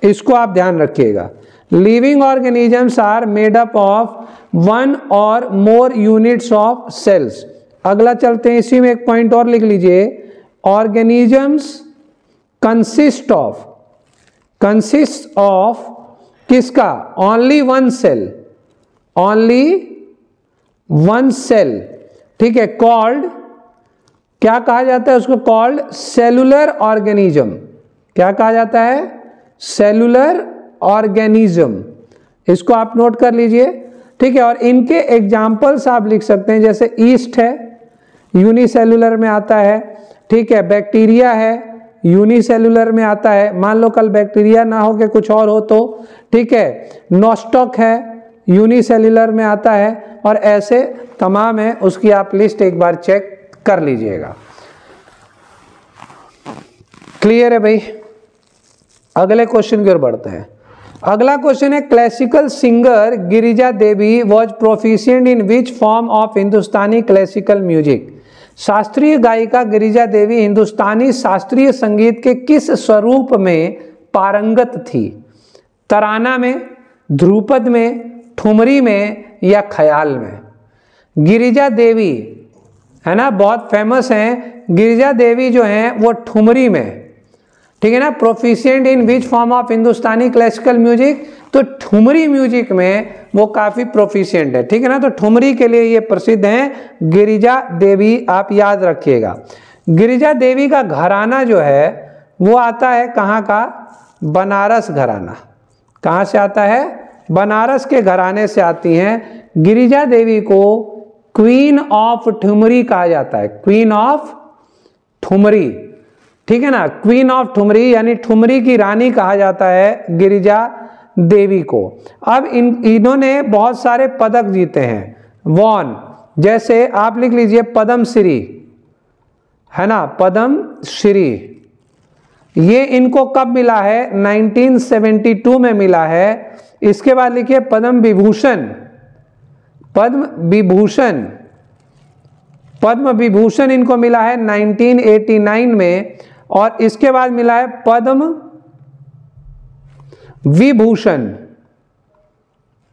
इसको आप ध्यान रखिएगा। Living organisms are made up of 1 और मोर यूनिट्स ऑफ सेल्स। अगला चलते हैं, इसी में एक पॉइंट और लिख लीजिए, ऑर्गेनिजम्स कंसिस्ट ऑफ किसका, only one cell, only one cell, ठीक है, कॉल्ड, क्या कहा जाता है उसको, कॉल्ड सेलुलर ऑर्गेनिज्म। क्या कहा जाता है, सेलुलर ऑर्गेनिज्म, इसको आप नोट कर लीजिए, ठीक है। और इनके एग्जाम्पल्स आप लिख सकते हैं, जैसे ईस्ट है, यूनिसेलुलर में आता है, ठीक है, बैक्टीरिया है, यूनिसेलुलर में आता है, मान लो कल बैक्टीरिया ना हो के कुछ और हो तो, ठीक है, नॉस्टॉक है, यूनिसेलुलर में आता है, और ऐसे तमाम है, उसकी आप लिस्ट एक बार चेक कर लीजिएगा। क्लियर है भाई? अगले क्वेश्चन की ओर बढ़ते हैं। अगला क्वेश्चन है, classical singer Girija Devi was proficient in which form of Hindustani classical music. शास्त्रीय गायिका गिरिजा देवी हिंदुस्तानी शास्त्रीय संगीत के किस स्वरूप में पारंगत थी? तराना में, ध्रुपद में, ठुमरी में, या ख्याल में? गिरिजा देवी है ना, बहुत फेमस हैं। गिरिजा देवी जो हैं वो ठुमरी में, ठीक है ना। Proficient in which form of Hindustani classical music, तो ठुमरी म्यूजिक में वो काफी प्रोफिशिएंट है, ठीक है ना। तो ठुमरी के लिए ये प्रसिद्ध हैं गिरिजा देवी, आप याद रखिएगा। गिरिजा देवी का घराना जो है वो आता है कहाँ का, बनारस घराना। कहाँ से आता है, बनारस के घराने से आती हैं। गिरिजा देवी को क्वीन ऑफ ठुमरी कहा जाता है, क्वीन ऑफ ठुमरी, ठीक है ना। क्वीन ऑफ ठुमरी यानी ठुमरी की रानी कहा जाता है गिरिजा देवी को। अब इन्होंने बहुत सारे पदक जीते हैं, वॉन, जैसे आप लिख लीजिए पद्मश्री, है ना, पद्मश्री। ये इनको कब मिला है, 1972 में मिला है। इसके बाद लिखिए पद्म विभूषण, पद्म विभूषण, पद्म विभूषण इनको मिला है 1989 में। और इसके बाद मिला है पद्म विभूषण,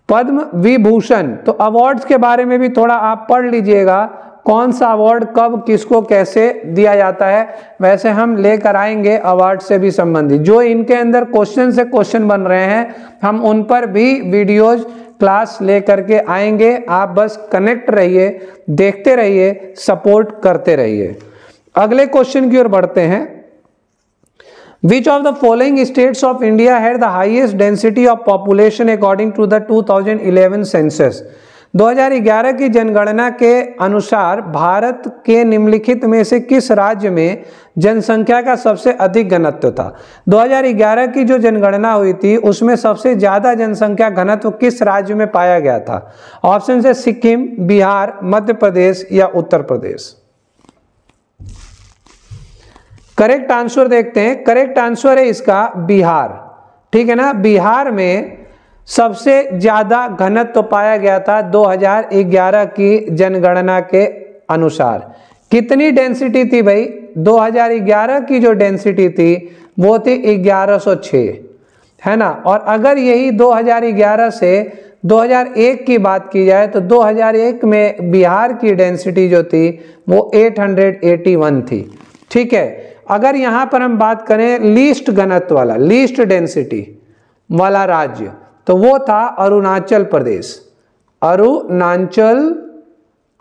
पद्म विभूषण। तो अवार्ड्स के बारे में भी थोड़ा आप पढ़ लीजिएगा, कौन सा अवार्ड कब किसको कैसे दिया जाता है। वैसे हम लेकर आएंगे अवार्ड से भी संबंधित, जो इनके अंदर क्वेश्चन से क्वेश्चन बन रहे हैं, हम उन पर भी वीडियोज क्लास लेकर के आएंगे। आप बस कनेक्ट रहिए, देखते रहिए, सपोर्ट करते रहिए। अगले क्वेश्चन की ओर बढ़ते हैं। Which of the following states of India had the highest density of population according to the 2011 census? 2011 की जनगणना के अनुसार भारत के निम्नलिखित में से किस राज्य में जनसंख्या का सबसे अधिक घनत्व था? 2011 की जो जनगणना हुई थी उसमें सबसे ज्यादा जनसंख्या घनत्व किस राज्य में पाया गया था? ऑप्शन है सिक्किम, बिहार, मध्य प्रदेश या उत्तर प्रदेश। करेक्ट आंसर देखते हैं। करेक्ट आंसर है इसका बिहार, ठीक है ना। बिहार में सबसे ज्यादा घनत्व पाया गया था 2011 की जनगणना के अनुसार। कितनी डेंसिटी थी भाई? 2011 की जो डेंसिटी थी वो थी 1106, है ना। और अगर यही 2011 से 2001 की बात की जाए तो 2001 में बिहार की डेंसिटी जो थी वो 881 थी, ठीक है। अगर यहां पर हम बात करें लीस्ट घनत्व वाला, लीस्ट डेंसिटी वाला राज्य, तो वो था अरुणाचल प्रदेश, अरुणाचल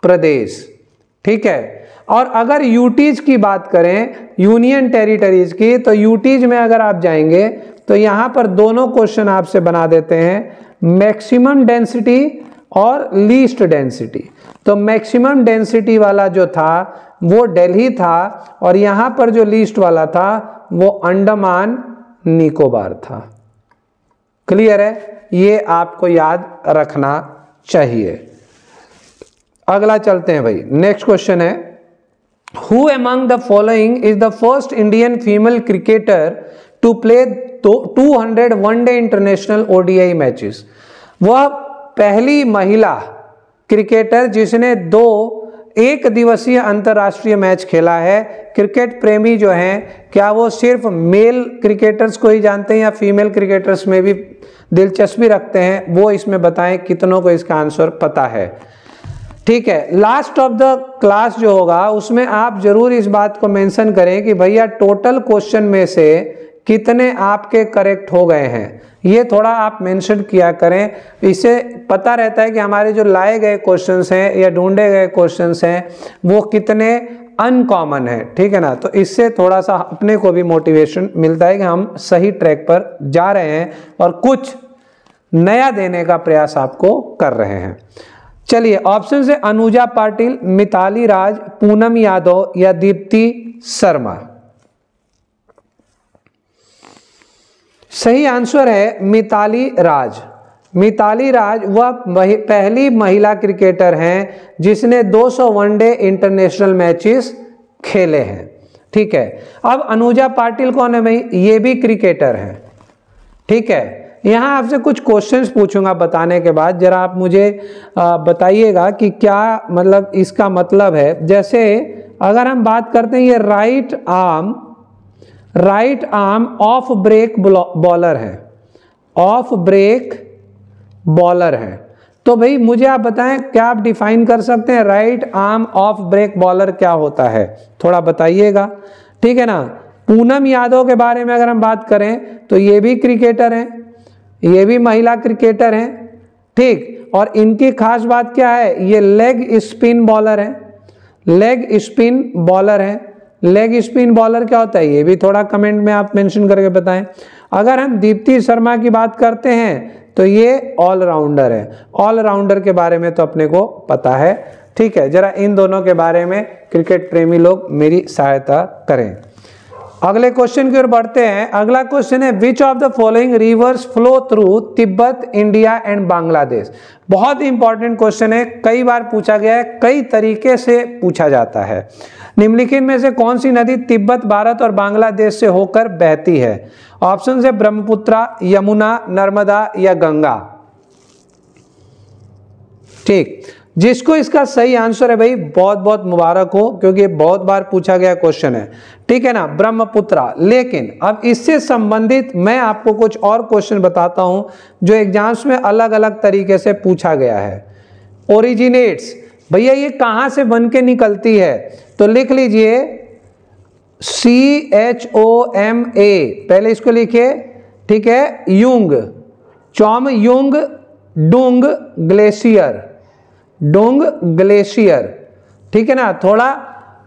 प्रदेश, ठीक है। और अगर यूटीज की बात करें, यूनियन टेरिटरीज की, तो यूटीज में अगर आप जाएंगे तो यहां पर दोनों क्वेश्चन आपसे बना देते हैं, मैक्सिमम डेंसिटी और लीस्ट डेंसिटी। तो मैक्सिमम डेंसिटी वाला जो था वो दिल्ली था, और यहां पर जो लीस्ट वाला था वो अंडमान निकोबार था। क्लियर है? ये आपको याद रखना चाहिए। अगला चलते हैं भाई, नेक्स्ट क्वेश्चन है, who among the following is the first Indian female cricketer to play 200 one day international ODI matches? वह पहली महिला क्रिकेटर जिसने 2 एक दिवसीय अंतर्राष्ट्रीय मैच खेला है। क्रिकेट प्रेमी जो हैं क्या वो सिर्फ मेल क्रिकेटर्स को ही जानते हैं या फीमेल क्रिकेटर्स में भी दिलचस्पी रखते हैं, वो इसमें बताएं कितनों को इसका आंसर पता है। ठीक है, लास्ट ऑफ द क्लास जो होगा उसमें आप जरूर इस बात को मेंशन करें कि भैया टोटल क्वेश्चन में से कितने आपके करेक्ट हो गए हैं, ये थोड़ा आप मेंशन किया करें। इससे पता रहता है कि हमारे जो लाए गए क्वेश्चंस हैं या ढूंढे गए क्वेश्चंस हैं वो कितने अनकॉमन है। ठीक है ना, तो इससे थोड़ा सा अपने को भी मोटिवेशन मिलता है कि हम सही ट्रैक पर जा रहे हैं और कुछ नया देने का प्रयास आपको कर रहे हैं। चलिए ऑप्शन है अनुजा पाटिल, मिताली राज, पूनम यादव या दीप्ति शर्मा। सही आंसर है मिताली राज। मिताली राज वह पहली महिला क्रिकेटर हैं जिसने 200 वनडे इंटरनेशनल मैचेस खेले हैं। ठीक है, अब अनुजा पाटिल कौन है भाई, ये भी क्रिकेटर हैं। ठीक है, यहाँ आपसे कुछ क्वेश्चंस पूछूंगा बताने के बाद, जरा आप मुझे बताइएगा कि क्या मतलब इसका मतलब है। जैसे अगर हम बात करते हैं, ये right arm off break bowler है, ऑफ ब्रेक बॉलर है, तो भाई मुझे आप बताएं क्या आप डिफाइन कर सकते हैं right arm off break bowler क्या होता है, थोड़ा बताइएगा। ठीक है ना, पूनम यादव के बारे में अगर हम बात करें तो ये भी क्रिकेटर हैं, ये भी महिला क्रिकेटर हैं। ठीक, और इनकी खास बात क्या है, ये लेग स्पिन बॉलर है, लेग स्पिन बॉलर है। लेग स्पिन बॉलर क्या होता है ये भी थोड़ा कमेंट में आप मेंशन करके बताएं। अगर हम दीप्ति शर्मा की बात करते हैं तो ये ऑलराउंडर है, ऑलराउंडर के बारे में तो अपने को पता है। ठीक है, जरा इन दोनों के बारे में क्रिकेट प्रेमी लोग मेरी सहायता करें। अगले क्वेश्चन की ओर बढ़ते हैं। अगला क्वेश्चन है which of the following rivers flow through Tibet, India and Bangladesh. बहुत ही इंपॉर्टेंट क्वेश्चन है, कई बार पूछा गया है, कई तरीके से पूछा जाता है। निम्नलिखित में से कौन सी नदी तिब्बत, भारत और बांग्लादेश से होकर बहती है। ऑप्शन है ब्रह्मपुत्रा, यमुना, नर्मदा या गंगा। ठीक, जिसको इसका सही आंसर है भाई बहुत बहुत मुबारक हो, क्योंकि ये बहुत बार पूछा गया क्वेश्चन है। ठीक है ना, ब्रह्मपुत्रा। लेकिन अब इससे संबंधित मैं आपको कुछ और क्वेश्चन बताता हूं जो एग्जाम्स में अलग अलग तरीके से पूछा गया है। ओरिजिनेट्स, भैया ये कहां से बन के निकलती है, तो लिख लीजिए CHOMA, पहले इसको लिखिए। ठीक है, Jung, चौम Jung डुंग glacier, Dong glacier. ठीक है ना, थोड़ा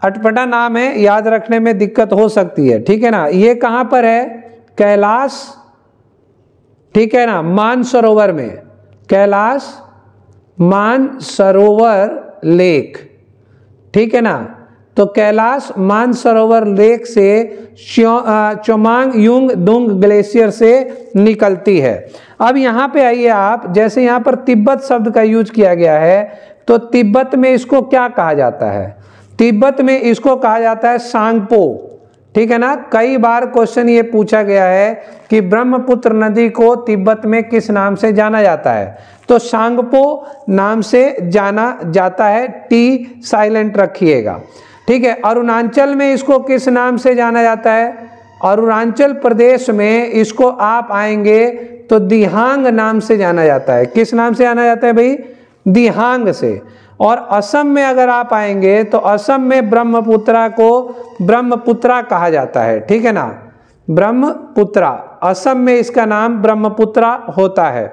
अटपटा नाम है, याद रखने में दिक्कत हो सकती है। ठीक है ना, ये कहां पर है, कैलाश, ठीक है ना, मानसरोवर में, कैलाश मानसरोवर लेक। ठीक है ना, तो कैलाश मानसरोवर लेक से चोमांग युंग डुंग ग्लेशियर से निकलती है। अब यहाँ पे आइए आप, जैसे यहाँ पर तिब्बत शब्द का यूज किया गया है, तो तिब्बत में इसको क्या कहा जाता है, तिब्बत में इसको कहा जाता है सांगपो। ठीक है ना, कई बार क्वेश्चन ये पूछा गया है कि ब्रह्मपुत्र नदी को तिब्बत में किस नाम से जाना जाता है, तो सांगपो नाम से जाना जाता है, टी साइलेंट रखिएगा। ठीक है, अरुणाचल में इसको किस नाम से जाना जाता है, अरुणाचल प्रदेश में इसको आप आएंगे तो दिहांग नाम से जाना जाता है। किस नाम से जाना जाता है भाई, दिहांग से। और असम में अगर आप आएंगे तो असम में ब्रह्मपुत्रा को ब्रह्मपुत्रा कहा जाता है। ठीक है ना, ब्रह्मपुत्रा, असम में इसका नाम ब्रह्मपुत्रा होता है।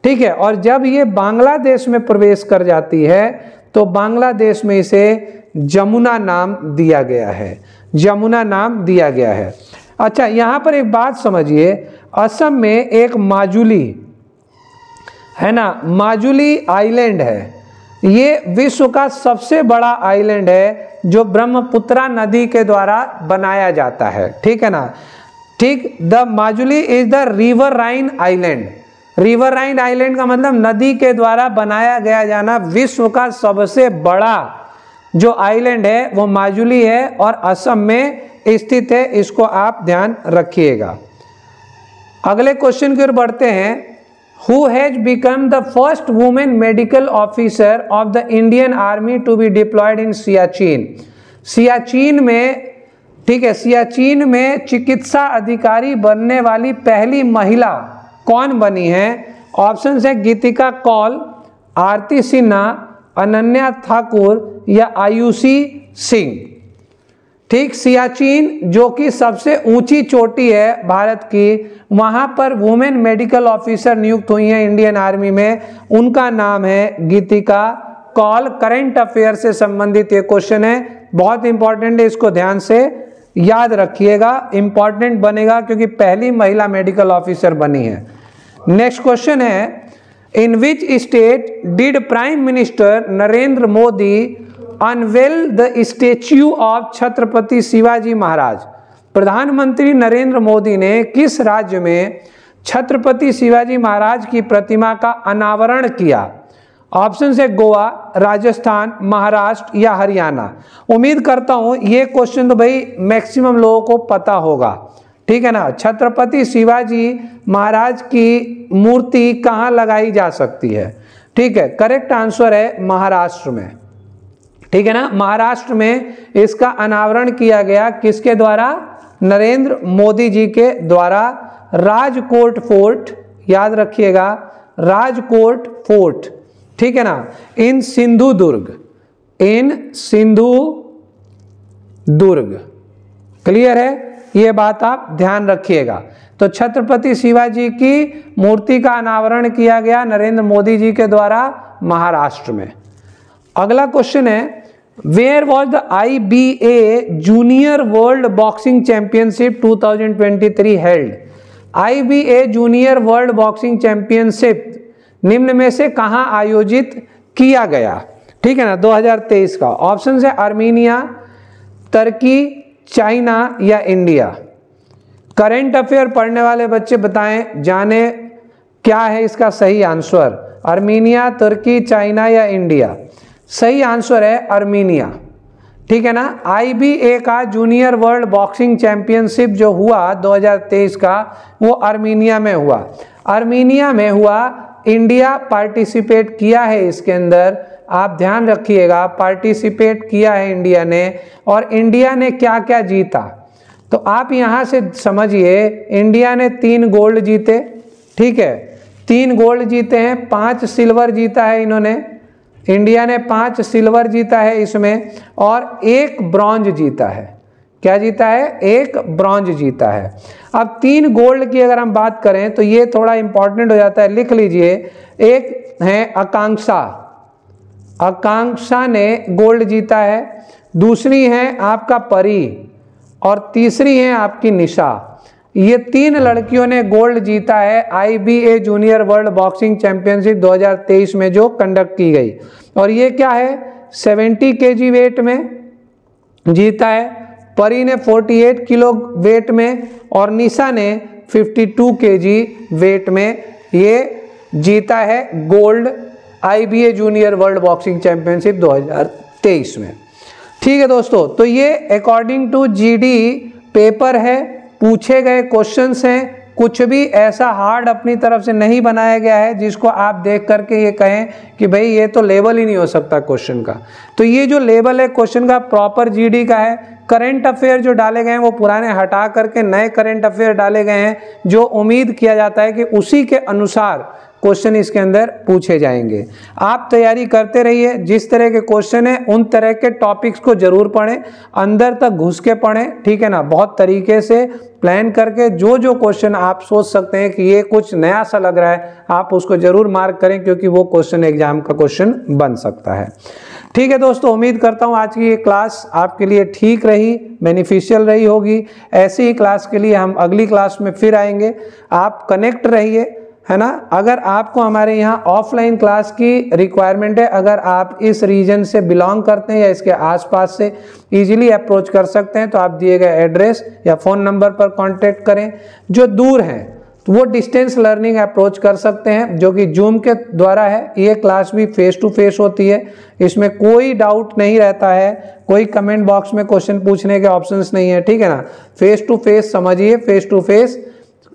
ठीक है, और जब ये बांग्लादेश में प्रवेश कर जाती है तो बांग्लादेश में इसे जमुना नाम दिया गया है, जमुना नाम दिया गया है। अच्छा, यहाँ पर एक बात समझिए, असम में एक माजुली है ना, माजुली आइलैंड है, ये विश्व का सबसे बड़ा आइलैंड है जो ब्रह्मपुत्रा नदी के द्वारा बनाया जाता है। ठीक है ना, ठीक, the Majuli is the riverine island. Riverine island का मतलब नदी के द्वारा बनाया गया जाना, विश्व का सबसे बड़ा जो आइलैंड है वो माजुली है और असम में स्थित है, इसको आप ध्यान रखिएगा। अगले क्वेश्चन की ओर बढ़ते हैं। Who has become the first woman medical officer of the Indian Army to be deployed in Siachen? Siachen में, ठीक है, सियाचिन में चिकित्सा अधिकारी बनने वाली पहली महिला कौन बनी है? ऑप्शन है गीतिका कौल, आरती सिन्हा, अनन्या ठाकुर या आयुषी सिंह। ठीक, सियाचिन जो कि सबसे ऊंची चोटी है भारत की, वहां पर वुमेन मेडिकल ऑफिसर नियुक्त हुई हैं इंडियन आर्मी में, उनका नाम है गीतिका कौल। करंट अफेयर से संबंधित ये क्वेश्चन है, बहुत इंपॉर्टेंट है, इसको ध्यान से याद रखिएगा, इंपॉर्टेंट बनेगा क्योंकि पहली महिला मेडिकल ऑफिसर बनी है। नेक्स्ट क्वेश्चन है, in which state did prime minister Narendra Modi unveil the statue of Chhatrapati Shivaji Maharaj? प्रधानमंत्री नरेंद्र मोदी ने किस राज्य में छत्रपति शिवाजी महाराज की प्रतिमा का अनावरण किया? ऑप्शन है गोवा, राजस्थान, महाराष्ट्र या हरियाणा। उम्मीद करता हूं ये क्वेश्चन तो भाई मैक्सिमम लोगों को पता होगा, ठीक है ना। छत्रपति शिवाजी महाराज की मूर्ति कहाँ लगाई जा सकती है? ठीक है, करेक्ट आंसर है महाराष्ट्र में, ठीक है ना। महाराष्ट्र में इसका अनावरण किया गया, किसके द्वारा? नरेंद्र मोदी जी के द्वारा। राजकोट फोर्ट, याद रखिएगा, राजकोट फोर्ट, ठीक है ना, इन सिंधुदुर्ग, इन सिंधुदुर्ग। क्लियर है, ये बात आप ध्यान रखिएगा। तो छत्रपति शिवाजी की मूर्ति का अनावरण किया गया नरेंद्र मोदी जी के द्वारा महाराष्ट्र में। अगला क्वेश्चन है, where was the IBA junior world boxing championship 2023 held? IBA junior world boxing championship निम्न में से कहां आयोजित किया गया? ठीक है ना, 2023 का। ऑप्शन है आर्मीनिया, तुर्की, चाइना या इंडिया। करंट अफेयर पढ़ने वाले बच्चे बताएं, जाने क्या है इसका सही आंसर? आर्मीनिया, तुर्की, चाइना या इंडिया? सही आंसर है आर्मीनिया, ठीक है ना। IBA का जूनियर वर्ल्ड बॉक्सिंग चैंपियनशिप जो हुआ 2023 का, वो आर्मीनिया में हुआ। आर्मीनिया में हुआ, इंडिया पार्टिसिपेट किया है इसके अंदर, आप ध्यान रखिएगा, पार्टिसिपेट किया है इंडिया ने। और इंडिया ने क्या क्या जीता, तो आप यहां से समझिए, इंडिया ने 3 गोल्ड जीते, ठीक है, 3 गोल्ड जीते हैं, 5 सिल्वर जीता है इन्होंने, इंडिया ने 5 सिल्वर जीता है इसमें, और 1 ब्रॉन्ज जीता है। क्या जीता है? 1 ब्रॉन्ज जीता है। अब 3 गोल्ड की अगर हम बात करें तो ये थोड़ा इंपॉर्टेंट हो जाता है, लिख लीजिए। एक है आकांक्षा, आकांक्षा ने गोल्ड जीता है, दूसरी है आपका परी, और तीसरी है आपकी निशा। ये 3 लड़कियों ने गोल्ड जीता है IBA junior world boxing championship 2023 में जो कंडक्ट की गई। और ये क्या है? 70 kg वेट में जीता है, परी ने 48 किलो वेट में, और निशा ने 52 kg वेट में ये जीता है gold IBA junior world boxing championship 2023 में। ठीक है दोस्तों, तो ये अकॉर्डिंग टू GD पेपर है, पूछे गए क्वेश्चंस हैं, कुछ भी ऐसा हार्ड अपनी तरफ से नहीं बनाया गया है जिसको आप देख करके ये कहें कि भाई ये तो लेवल ही नहीं हो सकता क्वेश्चन का। तो ये जो लेवल है क्वेश्चन का प्रॉपर GD का है। करंट अफेयर जो डाले गए हैं वो पुराने हटा करके नए करंट अफेयर डाले गए हैं, जो उम्मीद किया जाता है कि उसी के अनुसार क्वेश्चन इसके अंदर पूछे जाएंगे। आप तैयारी करते रहिए, जिस तरह के क्वेश्चन है उन तरह के टॉपिक्स को जरूर पढ़ें, अंदर तक घुस के पढ़ें, ठीक है ना, बहुत तरीके से प्लान करके जो जो क्वेश्चन आप सोच सकते हैं कि ये कुछ नया सा लग रहा है, आप उसको जरूर मार्क करें, क्योंकि वो क्वेश्चन एग्जाम का क्वेश्चन बन सकता है। ठीक है दोस्तों, उम्मीद करता हूँ आज की ये क्लास आपके लिए ठीक रही, बेनिफिशियल रही होगी। ऐसी ही क्लास के लिए हम अगली क्लास में फिर आएंगे, आप कनेक्ट रहिए, है ना। अगर आपको हमारे यहाँ ऑफलाइन क्लास की रिक्वायरमेंट है, अगर आप इस रीजन से बिलोंग करते हैं या इसके आसपास से इजीली अप्रोच कर सकते हैं, तो आप दिए गए एड्रेस या फ़ोन नंबर पर कांटेक्ट करें। जो दूर हैं तो वो डिस्टेंस लर्निंग अप्रोच कर सकते हैं, जो कि जूम के द्वारा है। ये क्लास भी फेस टू फेस होती है, इसमें कोई डाउट नहीं रहता है, कोई कमेंट बॉक्स में क्वेश्चन पूछने के ऑप्शंस नहीं है, ठीक है ना। फेस टू फेस समझिए, फेस टू फेस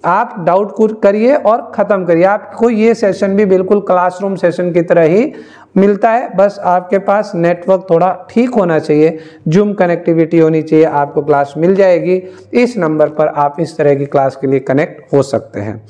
आप डाउट करिए और ख़त्म करिए। आपको ये सेशन भी बिल्कुल क्लासरूम सेशन की तरह ही मिलता है, बस आपके पास नेटवर्क थोड़ा ठीक होना चाहिए, जूम कनेक्टिविटी होनी चाहिए, आपको क्लास मिल जाएगी। इस नंबर पर आप इस तरह की क्लास के लिए कनेक्ट हो सकते हैं।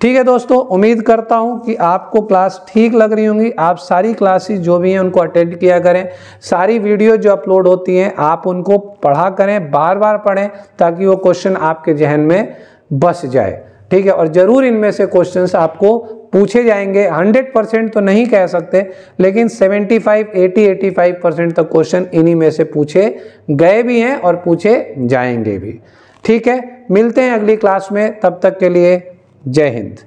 ठीक है दोस्तों, उम्मीद करता हूं कि आपको क्लास ठीक लग रही होंगी। आप सारी क्लासेस जो भी हैं उनको अटेंड किया करें, सारी वीडियो जो अपलोड होती हैं आप उनको पढ़ा करें, बार बार पढ़ें, ताकि वो क्वेश्चन आपके जहन में बस जाए। ठीक है, और ज़रूर इनमें से क्वेश्चंस आपको पूछे जाएंगे। 100% तो नहीं कह सकते, लेकिन 75, 80, 85% तक क्वेश्चन इन्हीं में से पूछे गए भी हैं और पूछे जाएंगे भी। ठीक है, मिलते हैं अगली क्लास में, तब तक के लिए जय हिंद।